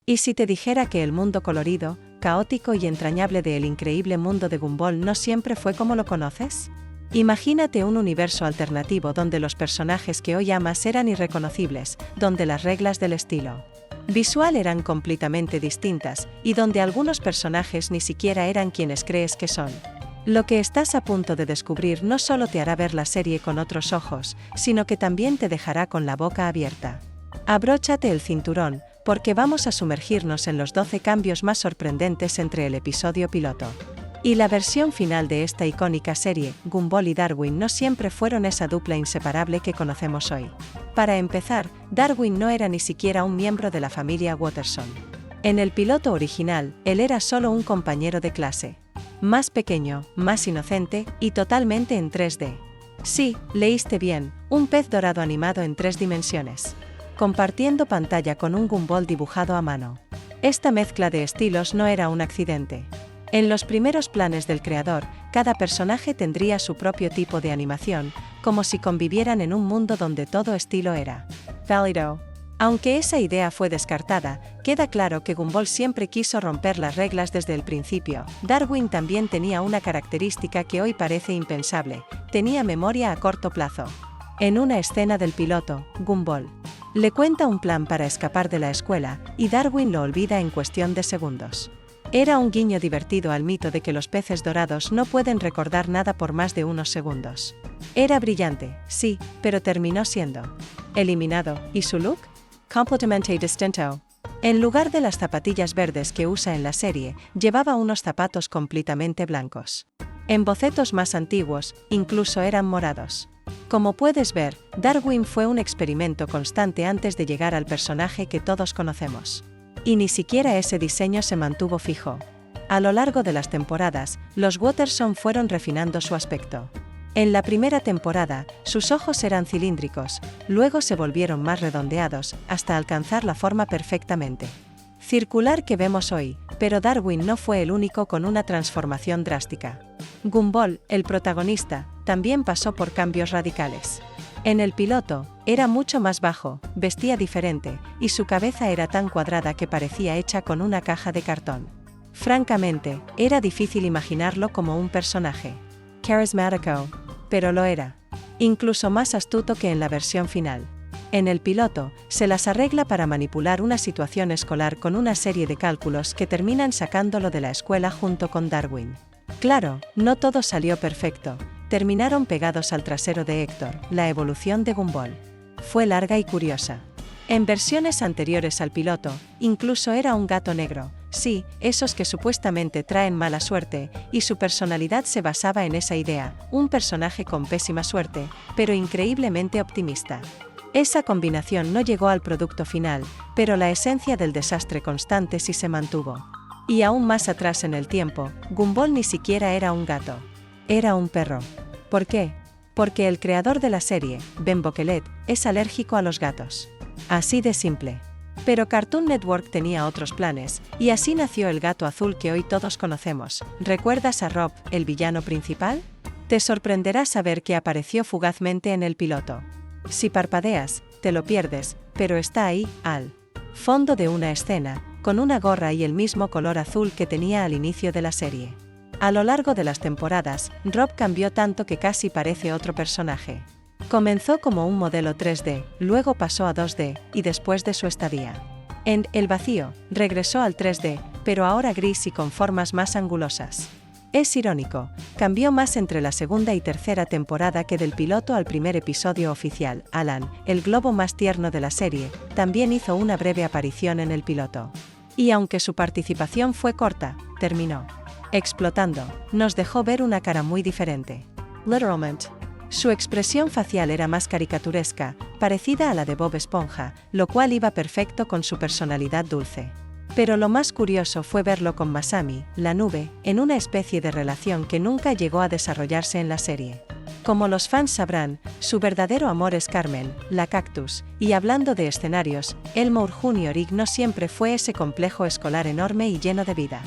¿Y si te dijera que el mundo colorido, caótico y entrañable de El increíble mundo de Gumball no siempre fue como lo conoces? Imagínate un universo alternativo donde los personajes que hoy amas eran irreconocibles, donde las reglas del estilo visual eran completamente distintas, y donde algunos personajes ni siquiera eran quienes crees que son. Lo que estás a punto de descubrir no solo te hará ver la serie con otros ojos, sino que también te dejará con la boca abierta. Abróchate el cinturón, porque vamos a sumergirnos en los 12 cambios más sorprendentes entre el episodio piloto y la versión final de esta icónica serie. Gumball y Darwin no siempre fueron esa dupla inseparable que conocemos hoy. Para empezar, Darwin no era ni siquiera un miembro de la familia Watterson. En el piloto original, él era solo un compañero de clase. Más pequeño, más inocente, y totalmente en 3D. Sí, leíste bien, un pez dorado animado en 3 dimensiones. Compartiendo pantalla con un Gumball dibujado a mano. Esta mezcla de estilos no era un accidente. En los primeros planes del creador, cada personaje tendría su propio tipo de animación, como si convivieran en un mundo donde todo estilo era válido. Aunque esa idea fue descartada, queda claro que Gumball siempre quiso romper las reglas desde el principio. Darwin también tenía una característica que hoy parece impensable: tenía memoria a corto plazo. En una escena del piloto, Gumball le cuenta un plan para escapar de la escuela, y Darwin lo olvida en cuestión de segundos. Era un guiño divertido al mito de que los peces dorados no pueden recordar nada por más de unos segundos. Era brillante, sí, pero terminó siendo eliminado. ¿Y su look? Completamente distinto. En lugar de las zapatillas verdes que usa en la serie, llevaba unos zapatos completamente blancos. En bocetos más antiguos, incluso eran morados. Como puedes ver, Darwin fue un experimento constante antes de llegar al personaje que todos conocemos. Y ni siquiera ese diseño se mantuvo fijo. A lo largo de las temporadas, los Watterson fueron refinando su aspecto. En la primera temporada, sus ojos eran cilíndricos, luego se volvieron más redondeados, hasta alcanzar la forma perfectamente circular que vemos hoy, pero Darwin no fue el único con una transformación drástica. Gumball, el protagonista, también pasó por cambios radicales. En el piloto, era mucho más bajo, vestía diferente, y su cabeza era tan cuadrada que parecía hecha con una caja de cartón. Francamente, era difícil imaginarlo como un personaje carismático, pero lo era. Incluso más astuto que en la versión final. En el piloto, se las arregla para manipular una situación escolar con una serie de cálculos que terminan sacándolo de la escuela junto con Darwin. Claro, no todo salió perfecto. Terminaron pegados al trasero de Héctor. La evolución de Gumball fue larga y curiosa. En versiones anteriores al piloto, incluso era un gato negro, sí, esos que supuestamente traen mala suerte, y su personalidad se basaba en esa idea, un personaje con pésima suerte, pero increíblemente optimista. Esa combinación no llegó al producto final, pero la esencia del desastre constante sí se mantuvo. Y aún más atrás en el tiempo, Gumball ni siquiera era un gato. Era un perro. ¿Por qué? Porque el creador de la serie, Ben Boquelet, es alérgico a los gatos. Así de simple. Pero Cartoon Network tenía otros planes, y así nació el gato azul que hoy todos conocemos. ¿Recuerdas a Rob, el villano principal? Te sorprenderá saber que apareció fugazmente en el piloto. Si parpadeas, te lo pierdes, pero está ahí, al fondo de una escena, con una gorra y el mismo color azul que tenía al inicio de la serie. A lo largo de las temporadas, Rob cambió tanto que casi parece otro personaje. Comenzó como un modelo 3D, luego pasó a 2D, y después de su estadía en El Vacío, regresó al 3D, pero ahora gris y con formas más angulosas. Es irónico, cambió más entre la segunda y tercera temporada que del piloto al primer episodio oficial. Alan, el globo más tierno de la serie, también hizo una breve aparición en el piloto. Y aunque su participación fue corta, terminó explotando. Nos dejó ver una cara muy diferente. Literalmente. Su expresión facial era más caricaturesca, parecida a la de Bob Esponja, lo cual iba perfecto con su personalidad dulce. Pero lo más curioso fue verlo con Masami, la nube, en una especie de relación que nunca llegó a desarrollarse en la serie. Como los fans sabrán, su verdadero amor es Carmen, la cactus, y hablando de escenarios, Elmore Jr. no siempre fue ese complejo escolar enorme y lleno de vida.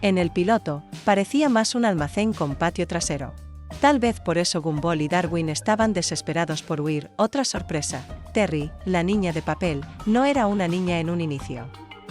En el piloto, parecía más un almacén con patio trasero. Tal vez por eso Gumball y Darwin estaban desesperados por huir. Otra sorpresa, Terry, la niña de papel, no era una niña en un inicio.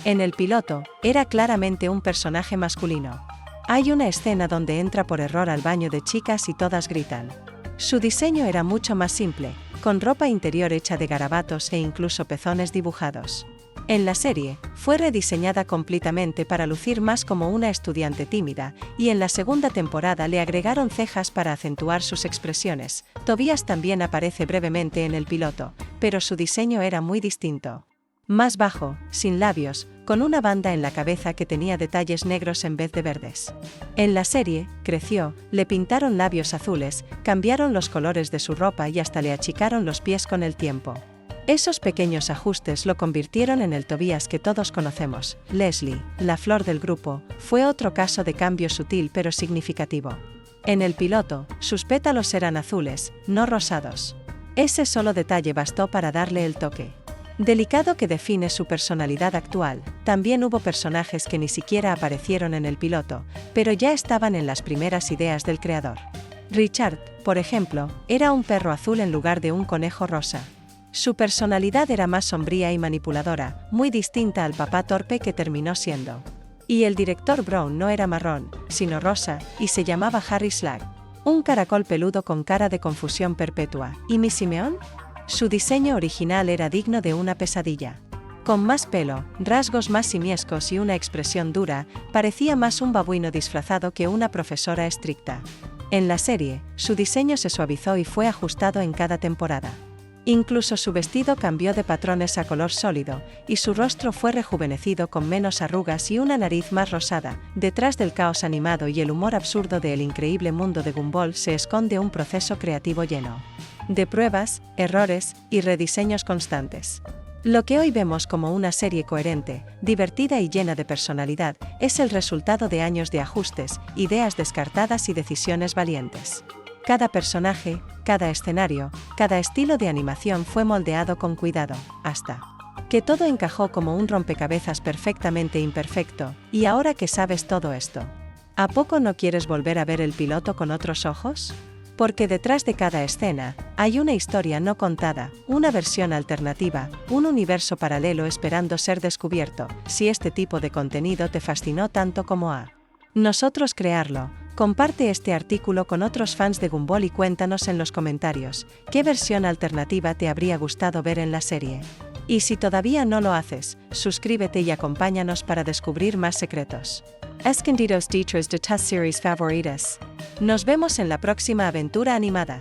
En el piloto, era claramente un personaje masculino. Hay una escena donde entra por error al baño de chicas y todas gritan. Su diseño era mucho más simple, con ropa interior hecha de garabatos e incluso pezones dibujados. En la serie, fue rediseñada completamente para lucir más como una estudiante tímida, y en la segunda temporada le agregaron cejas para acentuar sus expresiones. Tobias también aparece brevemente en el piloto, pero su diseño era muy distinto. Más bajo, sin labios, con una banda en la cabeza que tenía detalles negros en vez de verdes. En la serie, creció, le pintaron labios azules, cambiaron los colores de su ropa y hasta le achicaron los pies con el tiempo. Esos pequeños ajustes lo convirtieron en el Tobias que todos conocemos. Leslie, la flor del grupo, fue otro caso de cambio sutil pero significativo. En el piloto, sus pétalos eran azules, no rosados. Ese solo detalle bastó para darle el toque delicado que define su personalidad actual. También hubo personajes que ni siquiera aparecieron en el piloto, pero ya estaban en las primeras ideas del creador. Richard, por ejemplo, era un perro azul en lugar de un conejo rosa. Su personalidad era más sombría y manipuladora, muy distinta al papá torpe que terminó siendo. Y el director Brown no era marrón, sino rosa, y se llamaba Harry Slag. Un caracol peludo con cara de confusión perpetua. ¿Y Miss Simeon? Su diseño original era digno de una pesadilla. Con más pelo, rasgos más simiescos y una expresión dura, parecía más un babuino disfrazado que una profesora estricta. En la serie, su diseño se suavizó y fue ajustado en cada temporada. Incluso su vestido cambió de patrones a color sólido, y su rostro fue rejuvenecido con menos arrugas y una nariz más rosada. Detrás del caos animado y el humor absurdo de El increíble mundo de Gumball se esconde un proceso creativo lleno de pruebas, errores y rediseños constantes. Lo que hoy vemos como una serie coherente, divertida y llena de personalidad, es el resultado de años de ajustes, ideas descartadas y decisiones valientes. Cada personaje, cada escenario, cada estilo de animación fue moldeado con cuidado, hasta que todo encajó como un rompecabezas perfectamente imperfecto. Y ahora que sabes todo esto, ¿a poco no quieres volver a ver el piloto con otros ojos? Porque detrás de cada escena, hay una historia no contada, una versión alternativa, un universo paralelo esperando ser descubierto. Si este tipo de contenido te fascinó tanto como a nosotros crearlo, comparte este artículo con otros fans de Gumball y cuéntanos en los comentarios, ¿qué versión alternativa te habría gustado ver en la serie? Y si todavía no lo haces, suscríbete y acompáñanos para descubrir más secretos. Escondidos detrás de tus series favoritas. Nos vemos en la próxima aventura animada.